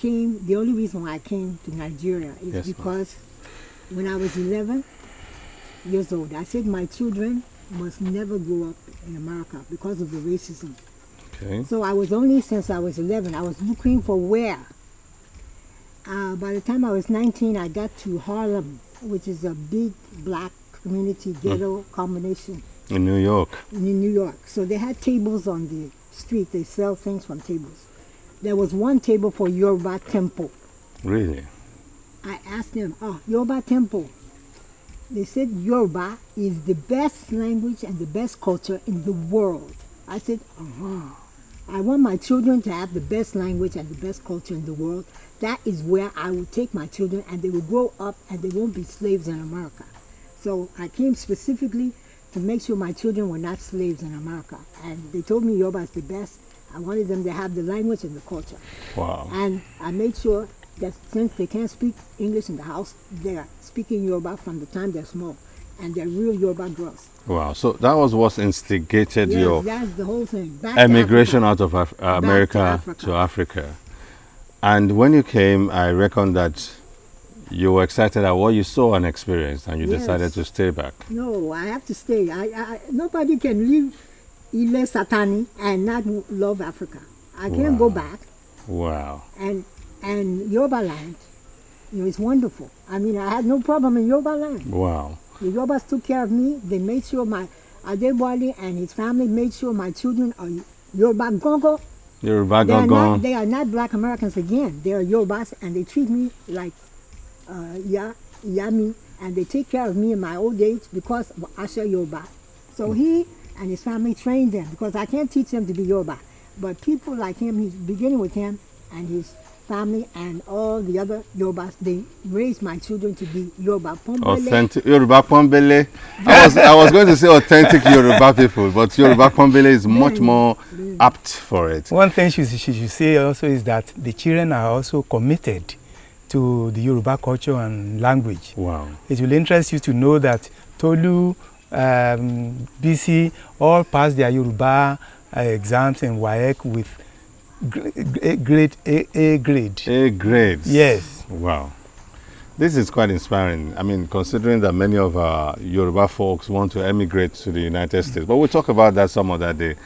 came, the only reason why I came to Nigeria is Yes, because when I was 11 years old, I said my children must never grow up in America because of the racism. Okay. So I was only, since I was 11, I was looking for where. By the time I was 19, I got to Harlem, which is a big black community ghetto combination In New York. in New York. So they had tables on the street. They sell things from tables. There was one table for Yoruba temple. Really? I asked them, oh, Yoruba temple. They said Yoruba is the best language and the best culture in the world. I said, I want my children to have the best language and the best culture in the world. That is where I will take my children, and they will grow up and they won't be slaves in America. So I came specifically to make sure my children were not slaves in America. And they told me Yoruba is the best. I wanted them to have the language and the culture. Wow. And I made sure that since they can't speak English in the house, they are speaking Yoruba from the time they're small. And they're real Yoruba girls. Wow. So that was what instigated Yes, your that's the whole thing. Back to emigration Africa. out of America Africa. to Africa. And when you came, I reckon that you were excited at what you saw and experienced, and you Yes. decided to stay back. No, I have to stay. Nobody can leave Ile Satani and not love Africa. I can't go back. Wow. And Yoruba land, it's wonderful. I mean, I had no problem in Yoruba land. Wow. The Yorubas took care of me. They made sure my Adebwale and his family made sure my children are Yoruba Gongo. Yoruba Gongon. They are not black Americans again. They are Yorubas, and they treat me like Yami, and they take care of me in my old age because of Asha Yoruba. So he and his family trained them, because I can't teach them to be Yoruba. But people like him, he's beginning with him and his family and all the other Yorubas, they raised my children to be Yoruba Pombele. Authentic Yoruba Pombele. I was going to say authentic Yoruba people, but Yoruba Pombele is much more apt for it. One thing she should say also is that the children are also committed to the Yoruba culture and language. Wow. It will interest you to know that Tolu, BC, all passed their Yoruba exams in WAEC with A grade. A grade. Yes. Wow. This is quite inspiring. I mean, considering that many of our Yoruba folks want to emigrate to the United States. But we'll talk about that some other day.